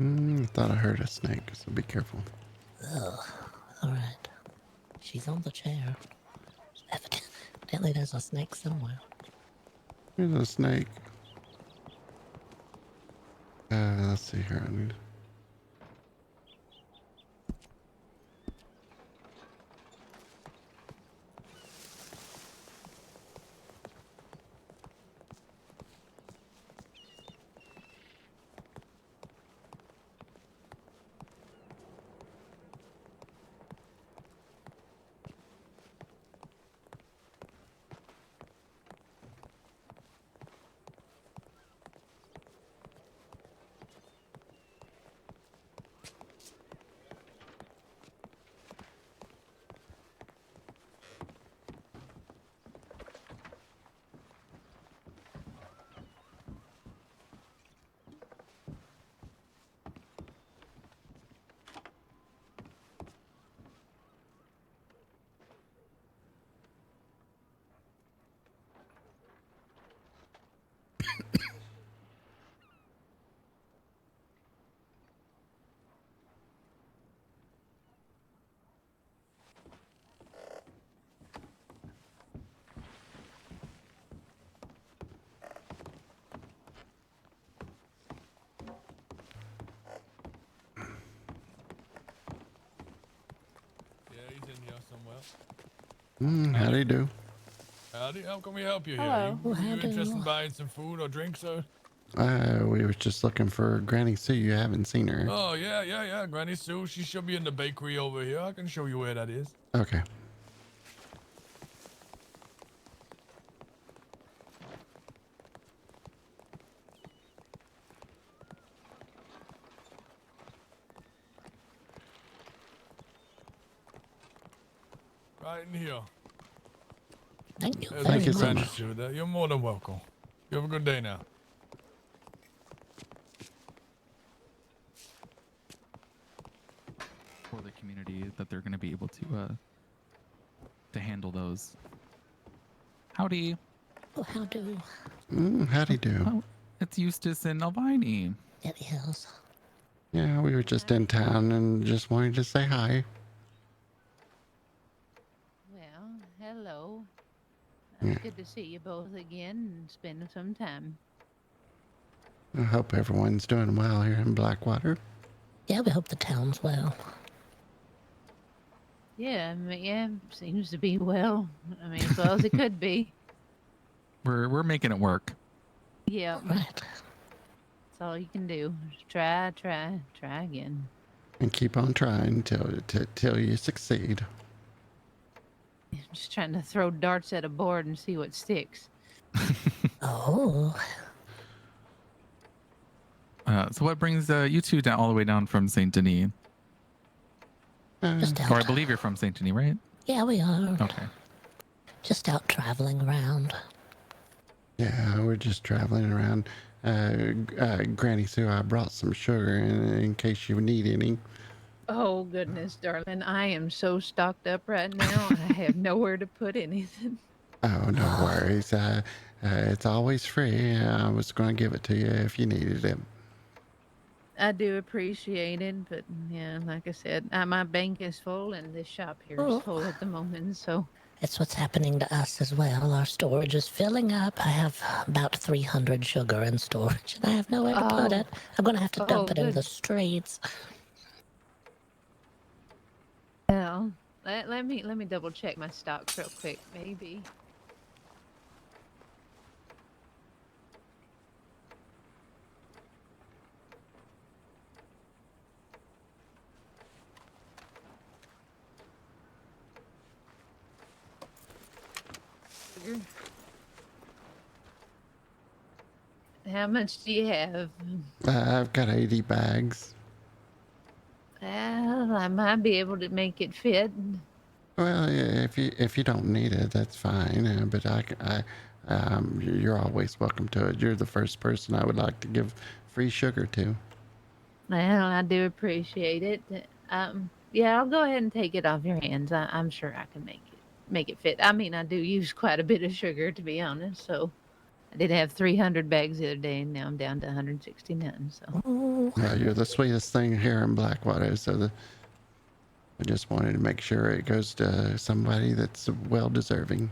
I thought I heard a snake, so be careful. Ugh. Alright. She's on the chair. Evidently there's a snake somewhere. There's a snake. Let's see here. I need... How do you do? Howdy, how can we help you Hello. here? You interested in buying some food or drink, sir? We were just looking for Granny Sue. You haven't seen her. Oh, yeah. Granny Sue, she should be in the bakery over here. I can show you where that is. Okay. Right in here. Thank you There's Thank you Miss so Granny much. Sue there. You're more than welcome. You have a good day now. For the community that they're going to be able to handle those. Howdy. Oh, how do? Howdy do. Oh, it's Eustace and Alvini. It is. Yeah, we were just in town and just wanted to say hi. Well, hello. Yeah. Good to see you both again and spend some time. I hope everyone's doing well here in Blackwater. Yeah, we hope the town's well. Yeah, seems to be well. I mean, as well as it could be. We're making it work. Yeah, Right. that's all you can do. Just try again. And keep on trying till you succeed. Just trying to throw darts at a board and see what sticks. Oh. So what brings you two down all the way down from Saint Denis? Just out. Or I believe you're from Saint Denis, right? Yeah, we are. Okay. Just out traveling around. Yeah, we're just traveling around. Granny Sue, I brought some sugar in case you need any. Oh, goodness, darling. I am so stocked up right now. I have nowhere to put anything. Oh, no worries. It's always free. I was going to give it to you if you needed it. I do appreciate it, but yeah, like I said, my bank is full and this shop here is full at the moment, so. It's what's happening to us as well. Our storage is filling up. I have about 300 sugar in storage, and I have nowhere to put it. I'm going to have to dump it in the streets. Well, let me double check my stocks real quick, maybe. How much do you have? I've got 80 bags. Well, I might be able to make it fit. Well, if you don't need it, that's fine. But you're always welcome to it. You're the first person I would like to give free sugar to. Well, I do appreciate it. Yeah, I'll go ahead and take it off your hands. I'm sure I can make it fit. I mean, I do use quite a bit of sugar, to be honest. So. I did have 300 bags the other day, and now I'm down to 169. So. Ooh, Well, you're the sweetest thing here in Blackwater, so I just wanted to make sure it goes to somebody that's well deserving.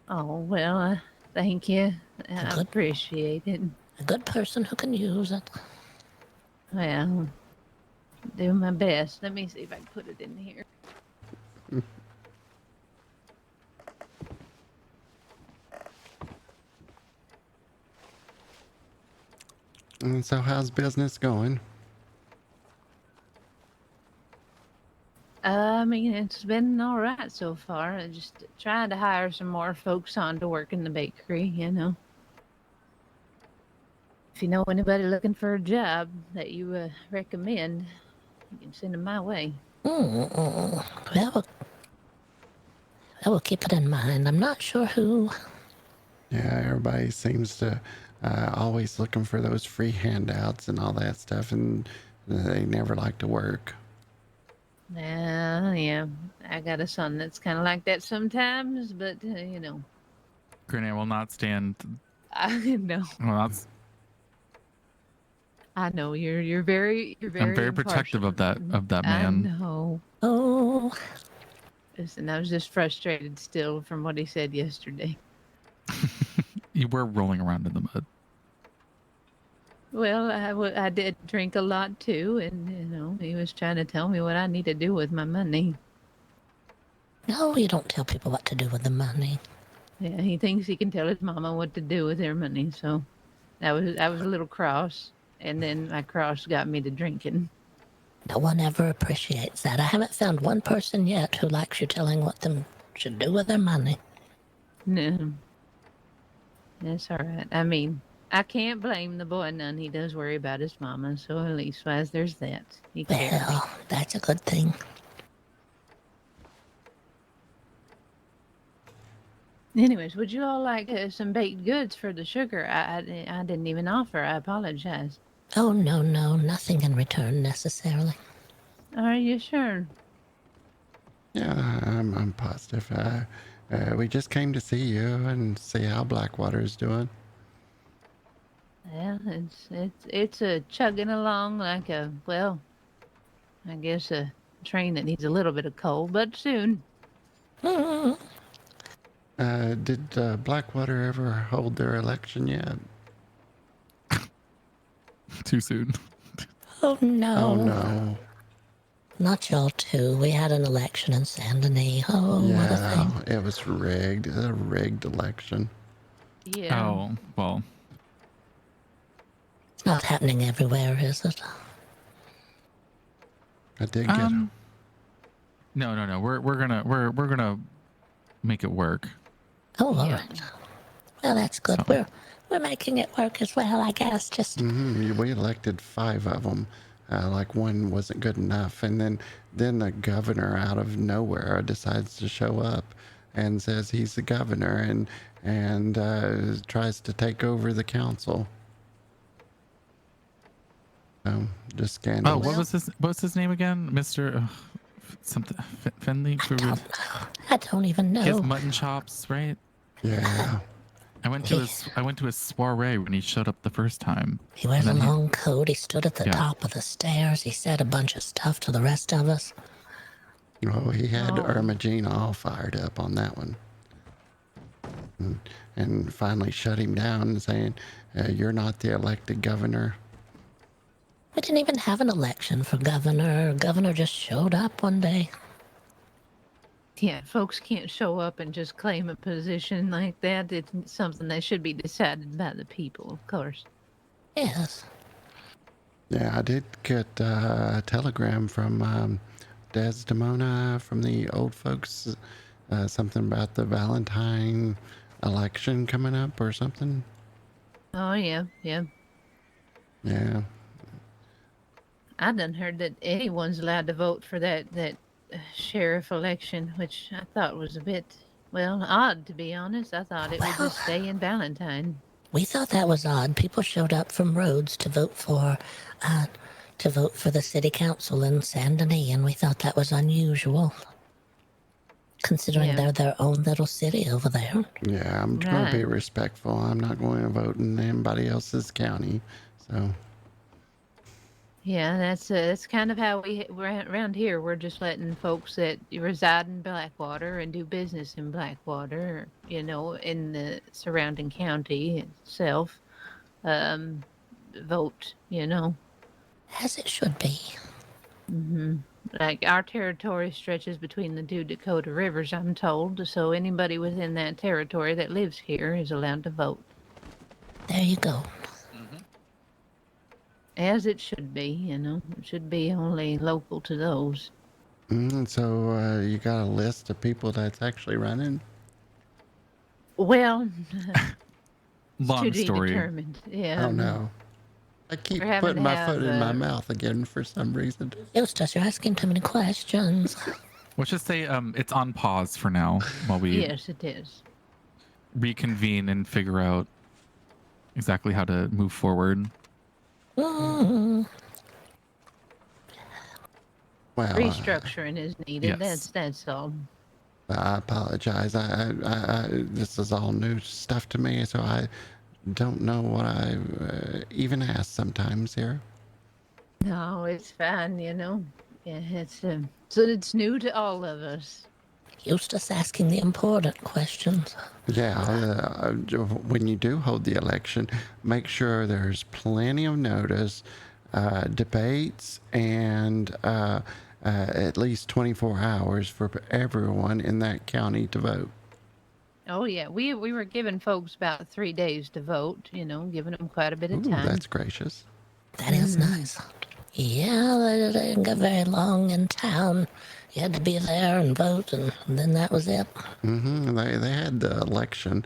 Oh well, thank you. I good. appreciate it. a good person who can use it. Well, do my best. Let me see if I can put it in here. And so, how's business going? I mean, it's been all right so far. I just trying to hire some more folks on to work in the bakery, you know. If you know anybody looking for a job that you recommend, you can send them my way. Well, I will keep it in mind. I'm not sure who. Yeah, everybody seems to always looking for those free handouts and all that stuff, and they never like to work. Yeah, I got a son that's kind of like that sometimes, but you know. Grenade will not stand. I know. Well, I know you're very I'm very protective of that man. I know. Oh, Listen, I was just frustrated still from what he said yesterday. You were rolling around in the mud. Well, I did drink a lot too, and you know he was trying to tell me what I need to do with my money. no, you don't tell people what to do with the money. Yeah, he thinks he can tell his mama what to do with their money, so I was a little cross, and then my cross got me to drinking. No one ever appreciates that. I haven't found one person yet who likes you telling what them should do with their money. No, that's all right. I mean, I can't blame the boy none. He does worry about his mama, so at least wise there's that. He cares. Well, that's a good thing. Anyways, would you all like some baked goods for the sugar? I didn't even offer. I apologize. Oh, no, nothing in return necessarily. Are you sure? Yeah, I'm positive. We just came to see you and see how Blackwater is doing. Yeah, it's a chugging along like a, well, I guess a train that needs a little bit of coal, but soon. Did Blackwater ever hold their election yet? Too soon. Oh, no. Oh no. Not y'all too. We had an election in Saint Denis. Oh, what a thing. Yeah, it was rigged. A rigged election. Yeah. Oh, well. It's not happening everywhere, is it? I did get No. We're gonna make it work. Oh, all Yeah. right. Well, that's good. So- We're making it work as well, I guess. Just we elected 5 of them. Like one wasn't good enough, and then the governor out of nowhere decides to show up and says he's the governor and tries to take over the council. Just scandalous. Oh, what's his name again? Mr. Something Finley. I don't even know. He has mutton chops, right? Yeah. I went to his soiree when he showed up the first time. He wears a And then long coat. He stood at the top of the stairs. He said a bunch of stuff to the rest of us. Oh, he had Oh. Irma Jean all fired up on that one. And finally shut him down, saying, "You're not the elected governor." We didn't even have an election for governor. Governor just showed up one day. Yeah, folks can't show up and just claim a position like that. It's something that should be decided by the people, of course. Yes. Yeah, I did get a telegram from Desdemona from the old folks. Something about the Valentine election coming up or something. Oh, yeah. Yeah. I done heard that anyone's allowed to vote for that sheriff election, which I thought was a bit, well, odd, to be honest. I thought it would just stay in Valentine. We thought that was odd. People showed up from Rhodes to vote for the city council in Saint Denis, and we thought that was unusual. considering Yeah. they're their own little city over there. Yeah, I'm going to be Right. respectful. I'm not going to vote in anybody else's county. So, Yeah, that's kind of how we're around here. We're just letting folks that reside in Blackwater and do business in Blackwater, in the surrounding county itself, um, vote. As it should be. hmm Like our territory stretches between the two Dakota rivers, I'm told. So anybody within that territory that lives here is allowed to vote, There you go. as it should be. It should be only local to those. so you got a list of people that's actually running? Well, it's to Long be story. determined. Yeah. Oh no. I keep We're having putting to my have foot in my mouth again for some reason. Eustace, you're asking too many questions. Let's just say it's on pause for now while we Yes, it is. reconvene and figure out exactly how to move forward. Mm. Well, Restructuring is needed. Yes. That's all. I apologize. This is all new stuff to me, so I don't know what I even ask sometimes here. No, it's fine. Yeah, so it's new to all of us. Eustace asking the important questions. Yeah, when you do hold the election, make sure there's plenty of notice, debates, and at least 24 hours for everyone in that county to vote. Oh yeah, we were giving folks about 3 days to vote. Giving them quite a bit of Ooh, time. that's gracious. That is nice. Yeah, they didn't get very long in town. You had to be there and vote, and then that was it. They had the election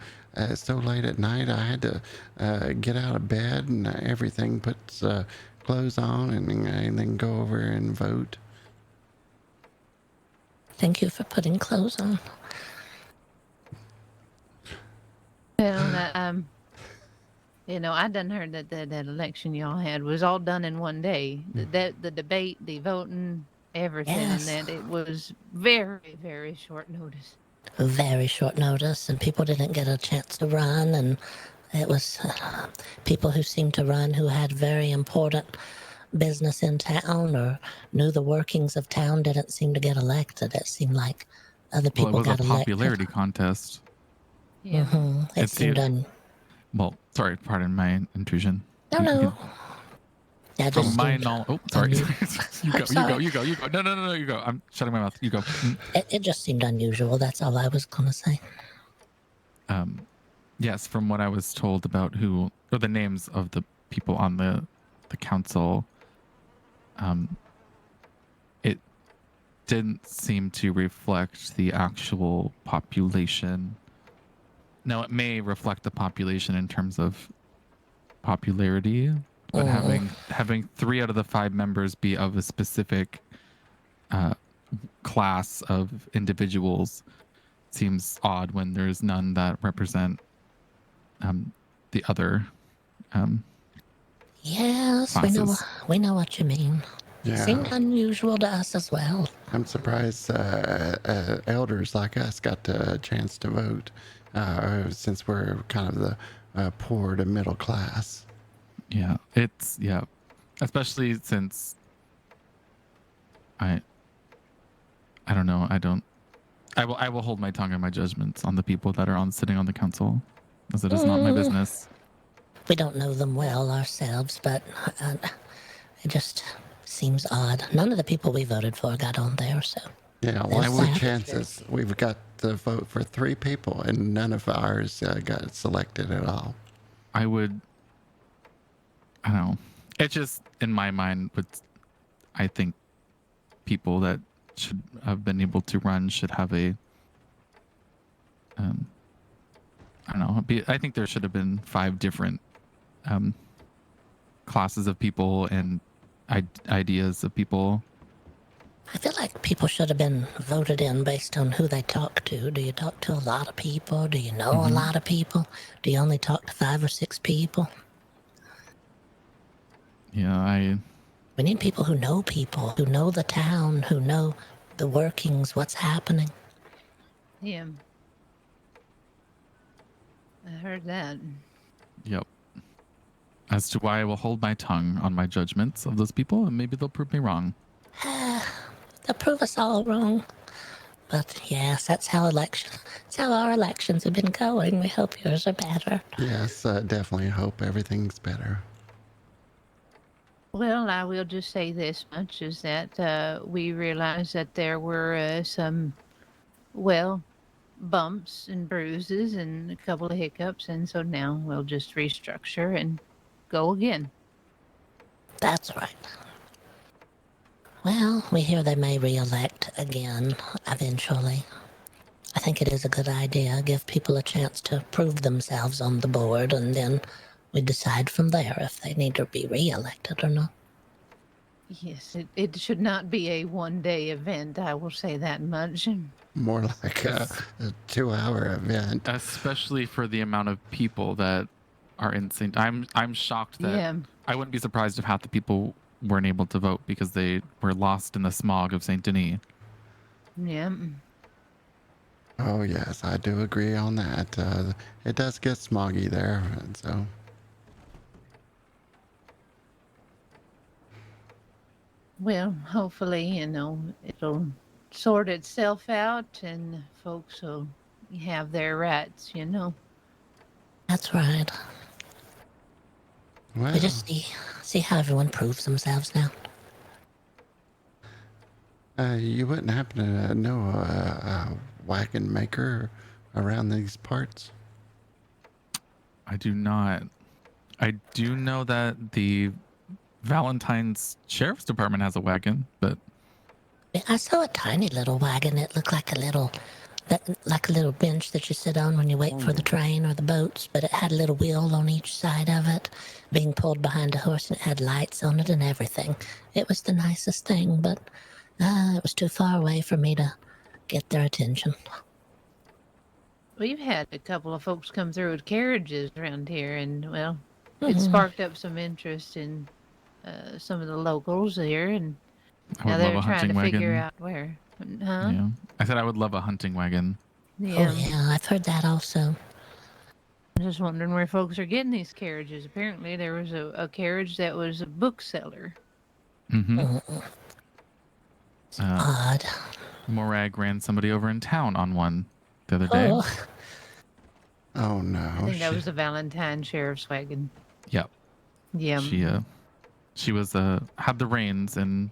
so late at night. I had to get out of bed and everything, put clothes on, and then go over and vote. Thank you for putting clothes on. Well, I done heard that election y'all had was all done in one day. The debate, the voting, everything, Yes. and that it was very, very short notice. Very short notice, and people didn't get a chance to run, and it was people who seemed to run who had very important business in town or knew the workings of town didn't seem to get elected. It seemed like other people Well, it was got a elected. popularity contest. Yeah. It It's seemed Well, sorry, pardon my intrusion. No. Yeah, From just my seemed, knowledge, sorry. You go. sorry. You go. No, you go. I'm shutting my mouth. You go. it just seemed unusual. That's all I was gonna say. Yes, from what I was told about the names of the people on the council, it didn't seem to reflect the actual population. Now, it may reflect the population in terms of popularity, but having 3 out of the 5 members be of a specific class of individuals seems odd when there's none that represent the other. Yes, classes. we know what you mean. Yeah. Seemed unusual to us as well. I'm surprised elders like us got a chance to vote since we're kind of the poor to middle class. Yeah, especially since I don't know. I will hold my tongue and my judgments on the people that are sitting on the council, as it is not my business. We don't know them well ourselves, but it just seems odd. None of the people we voted for got on there, so. Yeah, There's what's the that. chances we've got to vote for 3 people and none of ours got selected at all? I don't know. It just, in my mind, I think people that should have been able to run should have I don't know. I think there should have been 5 different classes of people and ideas of people. I feel like people should have been voted in based on who they talk to. Do you talk to a lot of people? Do you know a lot of people? Do you only talk to 5 or 6 people? Yeah, We need people, who know the town, who know the workings, what's happening. Yeah. I heard that. Yep. As to why I will hold my tongue on my judgments of those people, and maybe they'll prove me wrong. They'll prove us all wrong. But yes, that's how our elections have been going. We hope yours are better. Yes, definitely hope everything's better. Well, I will just say this much is that we realized that there were some, well, bumps and bruises and a couple of hiccups, and so now we'll just restructure and go again. That's right. Well, we hear they may re-elect again eventually. I think it is a good idea. Give people a chance to prove themselves on the board, and then we decide from there if they need to be re-elected or not. Yes, it should not be a one-day event, I will say that much. More like a 2-hour event. Especially for the amount of people that are in St. I'm shocked that Yeah. I wouldn't be surprised if half the people weren't able to vote because they were lost in the smog of St. Denis. Yeah. Oh yes, I do agree on that. It does get smoggy there, and so. Well, hopefully, it'll sort itself out and folks will have their rights, That's right. Well, We just see how everyone proves themselves now. you wouldn't happen to know a wagon maker around these parts? I do not. I do know that the Valentine's Sheriff's Department has a wagon, but I saw a tiny little wagon. It looked like a little bench that you sit on when you wait for the train or the boats, but it had a little wheel on each side of it, being pulled behind a horse, and it had lights on it and everything. It was the nicest thing, but it was too far away for me to get their attention. We've had a couple of folks come through with carriages around here, and well, it sparked up some interest in some of the locals here, and I now would love they're a trying hunting to wagon. figure out where. Huh? Yeah. I said I would love a hunting wagon. Yeah. Oh yeah, I've heard that also. I'm just wondering where folks are getting these carriages. Apparently, there was a carriage that was a bookseller. Mm-hmm. Odd. Morag ran somebody over in town on one the other day. Oh, Oh no. I think that was the Valentine Sheriff's wagon. Yep. Yeah. She was had the reins and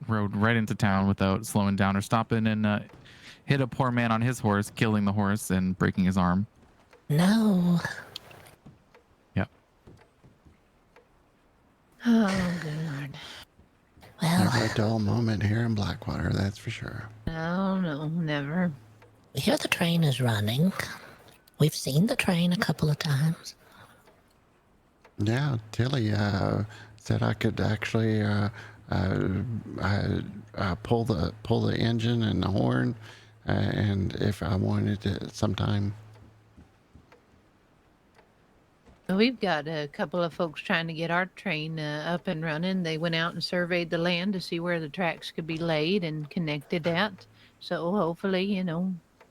rode right into town without slowing down or stopping, and hit a poor man on his horse, killing the horse and breaking his arm. no. Yep. Oh, good Lord. Well, Never a dull moment here in Blackwater, that's for sure. Oh, no, never. we hear the train is running. We've seen the train a couple of times. Yeah, Tilly said I could actually pull the engine and the horn, and if I wanted to sometime. We've got a couple of folks trying to get our train up and running. They went out and surveyed the land to see where the tracks could be laid and connected out. So hopefully,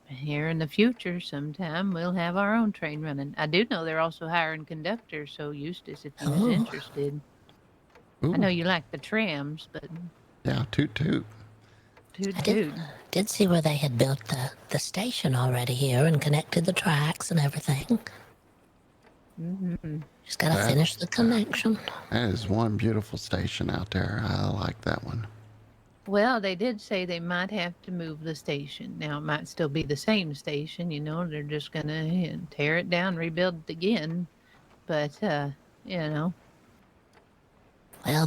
here in the future sometime we'll have our own train running. I do know they're also hiring conductors, so Eustace, if you was interested. Ooh, I know you like the trams, but yeah, toot toot. toot I toot. did see where they had built the station already here and connected the tracks and everything. Just gotta finish the connection. That is one beautiful station out there. I like that one. Well, they did say they might have to move the station. Now, it might still be the same station, they're just going to tear it down, rebuild it again. But, Well,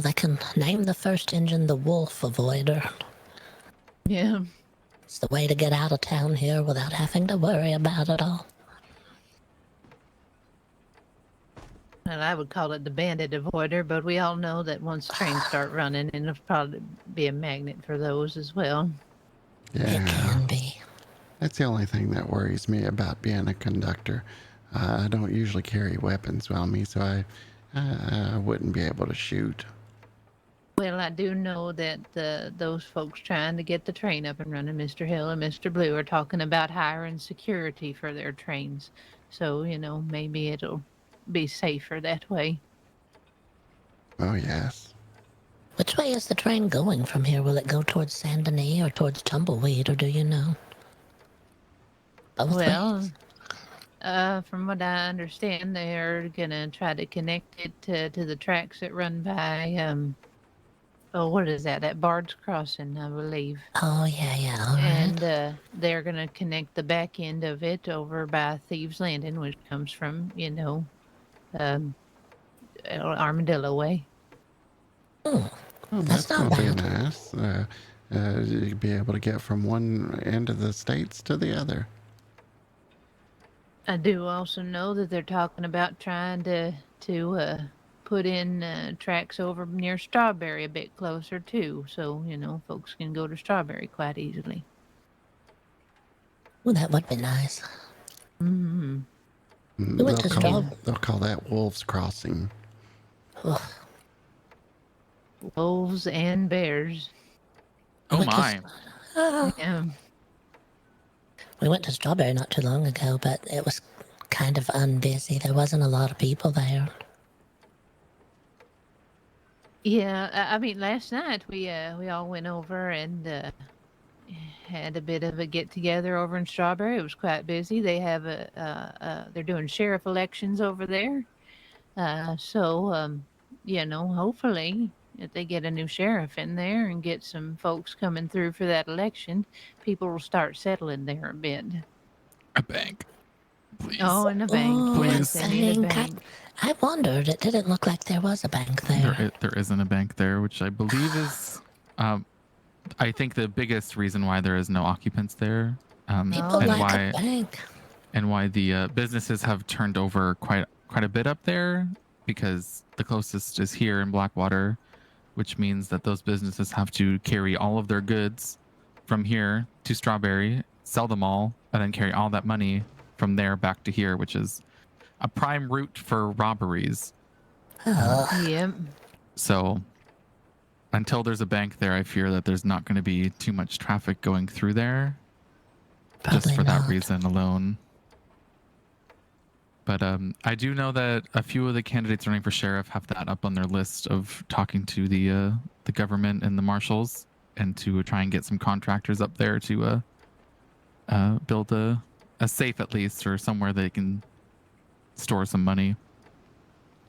they can name the first engine the Wolf Avoider. yeah. It's the way to get out of town here without having to worry about it all. Well, I would call it the bandit avoider, but we all know that once trains start running, and it'll probably be a magnet for those as well. It Yeah, can be. that's the only thing that worries me about being a conductor. I don't usually carry weapons on me, so I wouldn't be able to shoot. Well, I do know that those folks trying to get the train up and running, Mr. Hill and Mr. Blue, are talking about hiring security for their trains. So, maybe it'll be safer that way. Oh, yes. Which way is the train going from here? Will it go towards Saint Denis or towards Tumbleweed, or do you know? Both Well, ways? from what I understand, they're gonna try to connect it to the tracks that run by, oh, what is that? At Bard's Crossing, I believe. Oh, yeah, all right. And they're going to connect the back end of it over by Thieves Landing, which comes from, Armadillo Way. Oh, Oh, that's that's not going to be bad. nice. You'd be able to get from one end of the states to the other. I do also know that they're talking about trying to put in tracks over near Strawberry a bit closer too, so folks can go to Strawberry quite easily. Well, that would be nice. Mm-hmm. We went to They'll call that Wolves Crossing. Wolves and bears. Oh my! Yeah. We went to Strawberry not too long ago, but it was kind of unbusy. There wasn't a lot of people there. Yeah, I mean, last night we all went over and had a bit of a get together over in Strawberry. It was quite busy. They have they're doing sheriff elections over there. So hopefully if they get a new sheriff in there and get some folks coming through for that election, people will start settling there a bit. A bank, please. Oh, and a bank. Oh, Yes, please. they need a bank. I wondered. It didn't look like there was a bank there. There isn't a bank there, which I believe is. I think the biggest reason why there is no occupants there, People and like why a bank. and why the businesses have turned over quite a bit up there, because the closest is here in Blackwater, which means that those businesses have to carry all of their goods from here to Strawberry, sell them all, and then carry all that money from there back to here, which is a prime route for robberies. Yep. So until there's a bank there, I fear that there's not going to be too much traffic going through there. Probably just for not. that reason alone. But I do know that a few of the candidates running for sheriff have that up on their list of talking to the government and the marshals, and to try and get some contractors up there to build a safe, at least, or somewhere they can store some money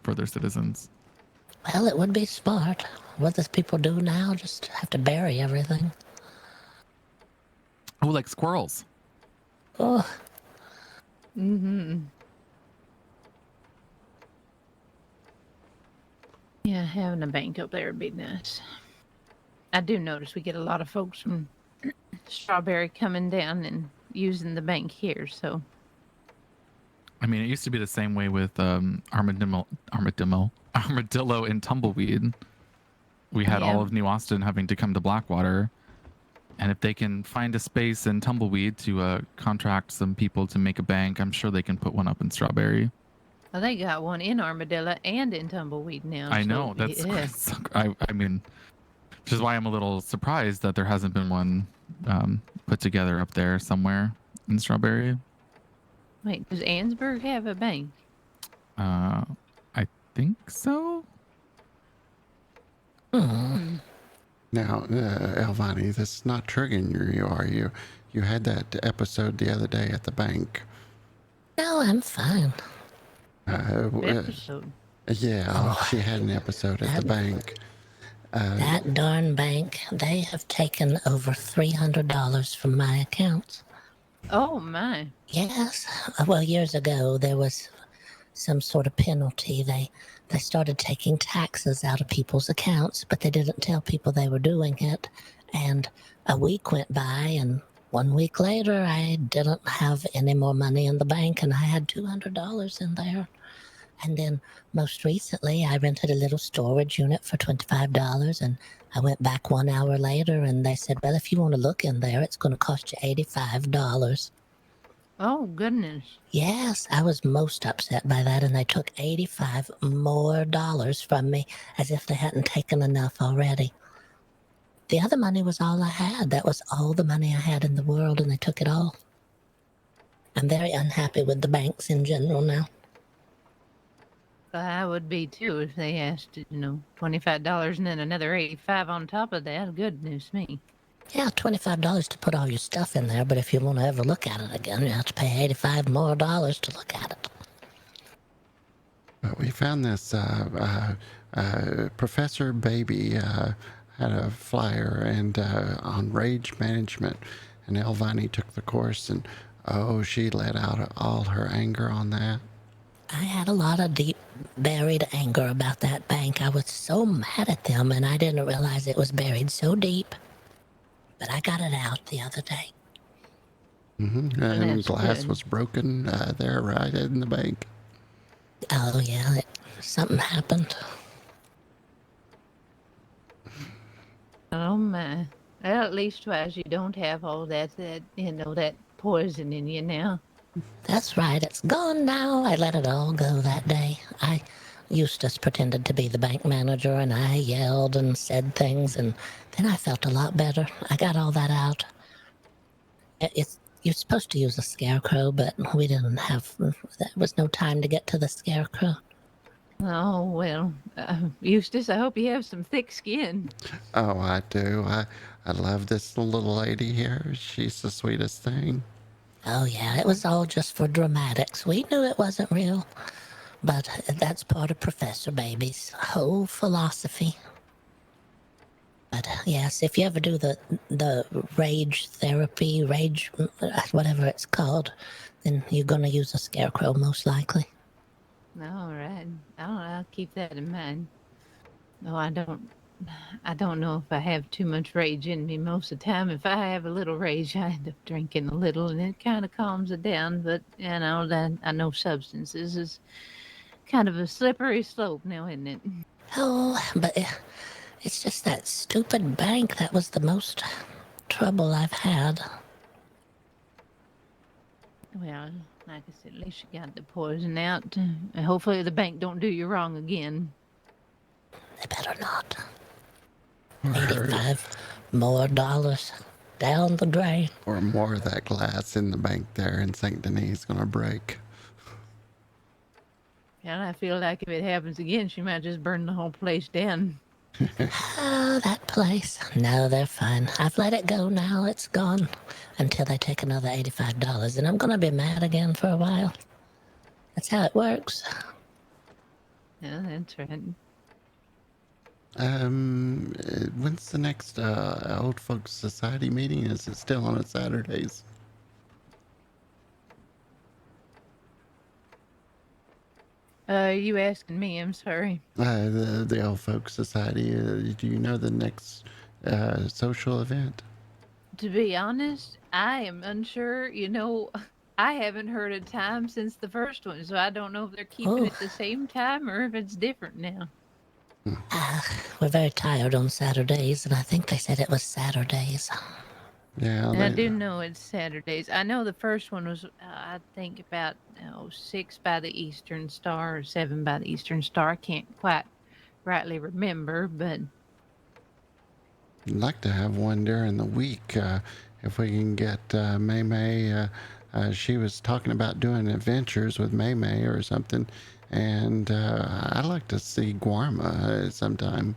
for their citizens. Well, it would be smart. What does people do now? Just have to bury everything. Oh, like squirrels. Oh, Mm-hmm. Yeah, having a bank up there would be nice. I do notice we get a lot of folks from Strawberry coming down and using the bank here, so. I mean, it used to be the same way with Armadillo and Tumbleweed. We had all of New Austin having to come to Blackwater. And if they can find a space in Tumbleweed to contract some people to make a bank, I'm sure they can put one up in Strawberry. Well, they got one in Armadillo and in Tumbleweed now. I know. That's I mean, which is why I'm a little surprised that there hasn't been one put together up there somewhere in Strawberry. Wait, does Ansburg have a bank? I think so. hmm. Now, Elvani, this is not triggering you, are you? You had that episode the other day at the bank. No, I'm fine. Episode. Yeah, she had an episode at the bank. That darn bank, they have taken over $300 from my accounts. Oh, my. Yes. Well, years ago, there was some sort of penalty. They started taking taxes out of people's accounts, but they didn't tell people they were doing it. And a week went by, and 1 week later, I didn't have any more money in the bank, and I had $200 in there. And then most recently, I rented a little storage unit for $25, and I went back 1 hour later, and they said, well, if you want to look in there, it's going to cost you $85. Oh, goodness. Yes, I was most upset by that, and they took $85 more from me as if they hadn't taken enough already. The other money was all I had. That was all the money I had in the world, and they took it all. I'm very unhappy with the banks in general now. I would be too if they asked, $25 and then another 85 on top of that. Goodness me. Yeah, $25 to put all your stuff in there, but if you want to ever look at it again, you have to pay $85 more to look at it. But we found this Professor Baby had a flyer and on rage management, and Elvani took the course, and oh, she let out all her anger on that. I had a lot of deep buried anger about that bank. I was so mad at them, and I didn't realize it was buried so deep. But I got it out the other day. And that's glass good. was broken there right in the bank. Oh, yeah, something happened. Oh, my. Well, at least twice you don't have all that poison in you now. That's right, it's gone now. I let it all go that day. Eustace pretended to be the bank manager, and I yelled and said things, and then I felt a lot better. I got all that out. You're supposed to use a scarecrow, but we didn't have. There was no time to get to the scarecrow. Oh, well, Eustace, I hope you have some thick skin. Oh, I do. I love this little lady here. She's the sweetest thing. Oh, yeah, it was all just for dramatics. We knew it wasn't real, but that's part of Professor Baby's whole philosophy. But yes, if you ever do the rage therapy, whatever it's called, then you're going to use a scarecrow most likely. All right. I'll keep that in mind. No, I don't know if I have too much rage in me most of the time. If I have a little rage, I end up drinking a little, and it kind of calms it down. But, I know substances is kind of a slippery slope now, isn't it? Oh, but it's just that stupid bank that was the most trouble I've had. Well, like I said, at least you got the poison out. And hopefully the bank don't do you wrong again. They better not. $85 more down the drain. Or more of that glass in the bank there in St. Denis is going to break. And I feel like if it happens again, she might just burn the whole place down. Oh, that place. No, they're fine. I've let it go now. It's gone until they take another $85, and I'm going to be mad again for a while. That's how it works. Yeah, that's right. When's the next Old Folks Society meeting? Is it still on Saturdays? You asking me? I'm sorry. The Old Folks Society. Do you know the next social event? To be honest, I am unsure. I haven't heard a time since the first one, so I don't know if they're keeping it the same time or if it's different now. We're very tired on Saturdays, and I think they said it was Saturdays. Yeah. I do know it's Saturdays. I know the first one was, I think, about 6 by the Eastern Star or 7 by the Eastern Star. I can't quite rightly remember, but I'd like to have one during the week if we can get May May. She was talking about doing adventures with May May or something, and I'd like to see Guarma sometime.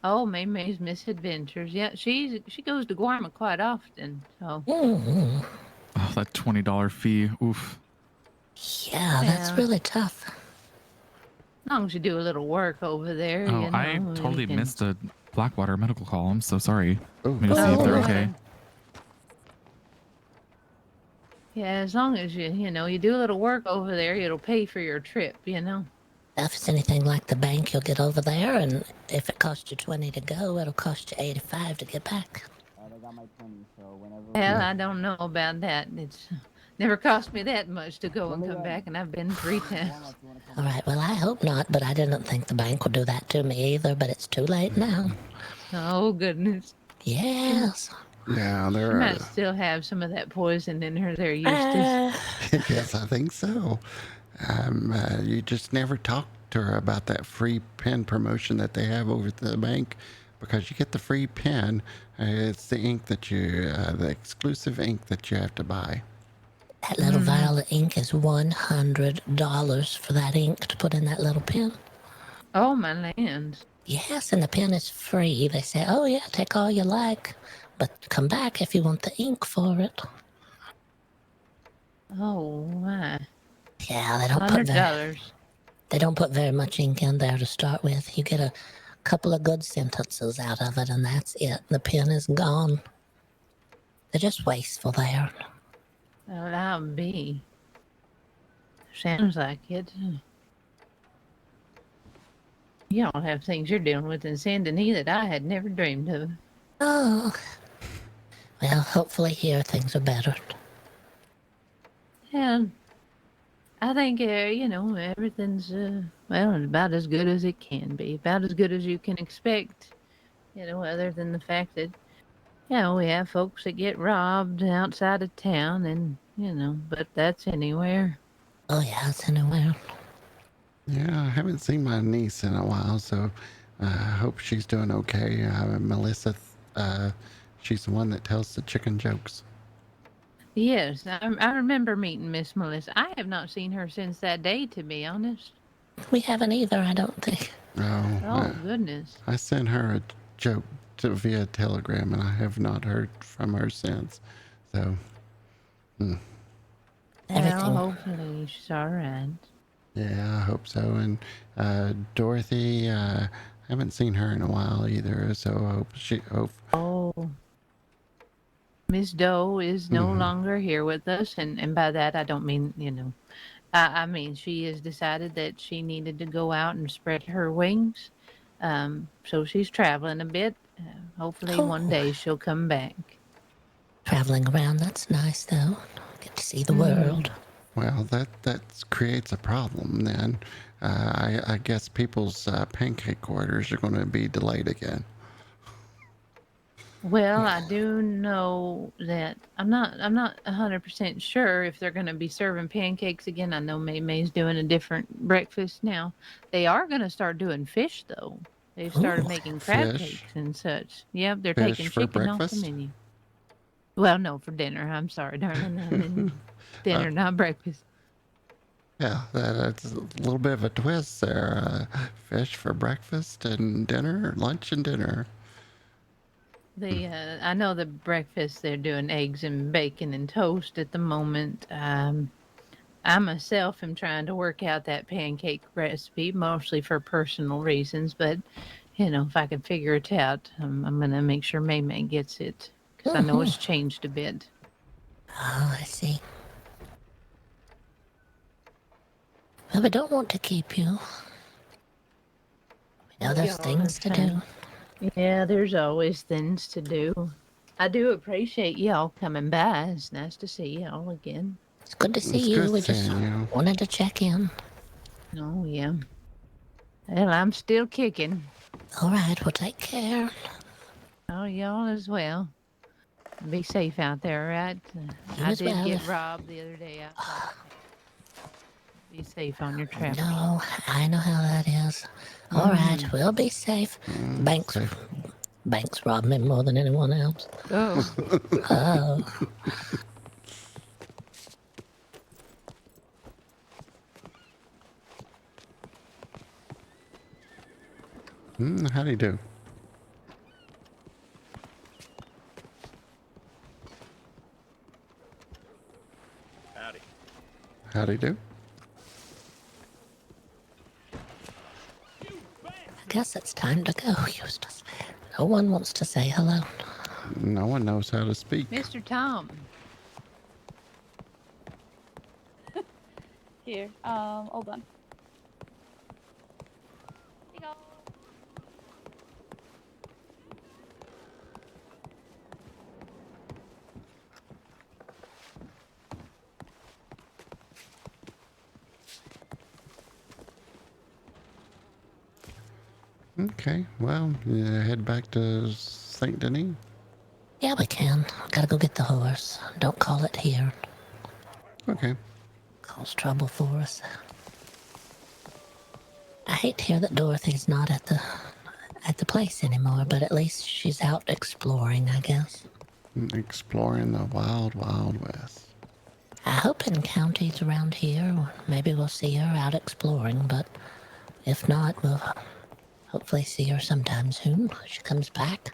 oh, May May's Misadventures. Yeah, she goes to Guarma quite often. So Mm-hmm. Oh, that $20 fee. Oof. Yeah, that's really tough. As long as you do a little work over there. Oh, I totally missed the Blackwater medical call. I'm so sorry. Let me Oh, see if they're okay. Yeah, as long as you do a little work over there, it'll pay for your trip, If it's anything like the bank, you'll get over there, and if it costs you $20 to go, it'll cost you $85 to get back. I got my 20, so whenever. Well, I don't know about that. It's never cost me that much to go and come back, and I've been 3 times. All right, well, I hope not, but I didn't think the bank would do that to me either, but it's too late now. Oh, goodness. Yes. Yeah, She they're. might still have some of that poison in her there, Eustace. Yes, I think so. You just never talk to her about that free pen promotion that they have over at the bank, because you get the free pen. It's the ink that the exclusive ink that you have to buy. That little vial of ink is $100 for that ink to put in that little pen. Oh, my lands. Yes, and the pen is free. They say, oh, yeah, take all you like, but come back if you want the ink for it. Oh, my. Yeah, $100. they don't put very much ink in there to start with. You get a couple of good sentences out of it, and that's it. The pen is gone. They're just wasteful there. Well, I'll be. Sounds like it. Y'all have things you're dealing with in Saint Denis that I had never dreamed of. Oh, well, hopefully here things are better. Yeah, I think, everything's, well, about as good as it can be. About as good as you can expect, other than the fact that, we have folks that get robbed outside of town and, but that's anywhere. Oh, yeah, it's anywhere. Yeah, I haven't seen my niece in a while, so I hope she's doing okay. Melissa, she's the one that tells the chicken jokes. Yes, I remember meeting Miss Melissa. I have not seen her since that day, to be honest. We haven't either, I don't think. Oh, goodness. I sent her a joke via Telegram, and I have not heard from her since. So, Well, hopefully she's all right. yeah, I hope so. And Dorothy, I haven't seen her in a while either. So I hope. Oh, Miss Doe is no longer here with us, and by that I don't mean, I mean she has decided that she needed to go out and spread her wings. So she's traveling a bit. Hopefully one day she'll come back. Traveling around, that's nice though. Get to see the world. Well, that creates a problem then. I guess people's pancake orders are going to be delayed again. Well, I do know that I'm not 100% sure if they're going to be serving pancakes again. I know May May's doing a different breakfast now. They are going to start doing fish though. They've started making crab Fish? cakes and such. Yep, they're Fish taking for chicken off the breakfast? menu. Well, no, for dinner. I'm sorry, darling. I mean dinner, not breakfast. Yeah, that's a little bit of a twist there. Fish for breakfast and dinner, lunch and dinner. I know the breakfast they're doing eggs and bacon and toast at the moment. I myself am trying to work out that pancake recipe, mostly for personal reasons. But if I can figure it out, I'm gonna make sure May May gets it because I know it's changed a bit. Oh, I see. Well, we don't want to keep you. We know there's things to do. Yeah, there's always things to do. I do appreciate y'all coming by. It's nice to see y'all again. It's good to see It's you. good We just seeing you. wanted to check in. Oh, yeah. Well, I'm still kicking. All right, well, take care. Oh, y'all as well. Be safe out there, right? I as did well. get robbed the other day outside. Be safe on your travels. No, I know how that is. All right, we'll be safe. Banks robbed me more than anyone else. Oh. Oh. How do you do? Howdy. How do you do? I guess it's time to go, Eustace. No one wants to say hello. No one knows how to speak. Mr. Tom. Here, hold on. Okay, well, head back to Saint Denis. Yeah, we can. Gotta go get the horse. Don't call it here. Okay. Cause trouble for us. I hate to hear that Dorothy's not at the place anymore, but at least she's out exploring, I guess. Exploring the wild, wild west. I hope in counties around here, maybe we'll see her out exploring, but if not, we'll hopefully see her sometime soon. She comes back.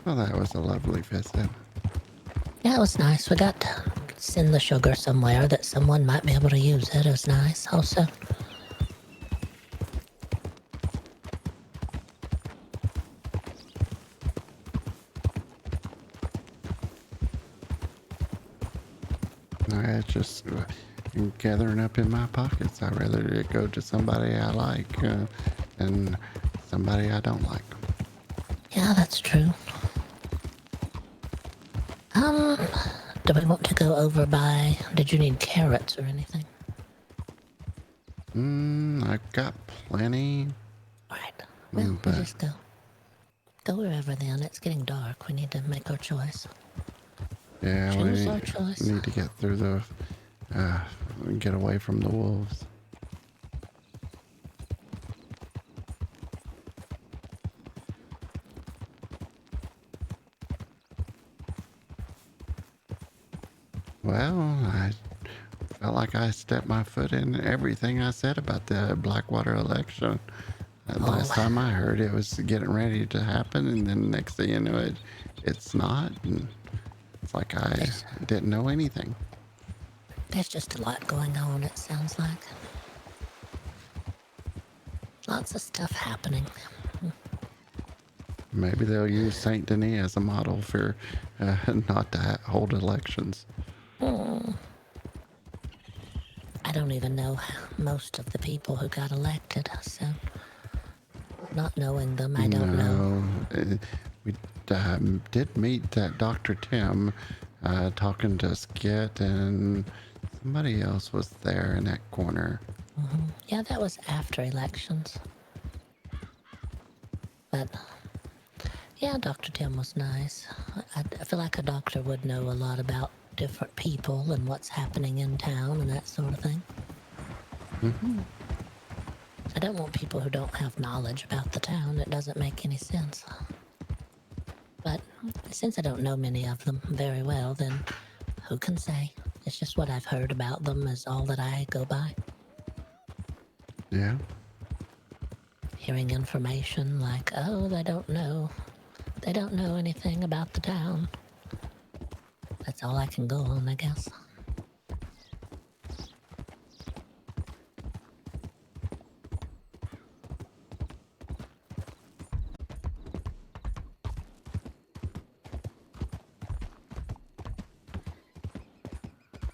Well, that was a lovely visit. Yeah, it was nice. We got to send the sugar somewhere that someone might be able to use it. It was nice also. I just gathering up in my pockets. I'd rather it go to somebody I like than somebody I don't like. Yeah, that's true. Do we want to go over by... Did you need carrots or anything? I've got plenty. Right. Well, we'll but just go. Go wherever then. It's getting dark. We need to make our choice. yeah, Choose we our choice. need to get through the, get away from the wolves. Well, I felt like I stepped my foot in everything I said about the Blackwater election. Last time I heard, it was getting ready to happen, and then next thing you know, it's not. And it's like I didn't know anything. There's just a lot going on, it sounds like. Lots of stuff happening. Maybe they'll use Saint Denis as a model for not to hold elections. I don't even know most of the people who got elected, so not knowing them, I don't know. We did meet that Dr. Tim talking to Skit, and somebody else was there in that corner. Yeah, that was after elections. But yeah, Dr. Tim was nice. I feel like a doctor would know a lot about different people and what's happening in town and that sort of thing. I don't want people who don't have knowledge about the town. It doesn't make any sense. But since I don't know many of them very well, then who can say? It's just what I've heard about them is all that I go by. Yeah. Hearing information like, oh, they don't know anything about the town. That's all I can go on, I guess.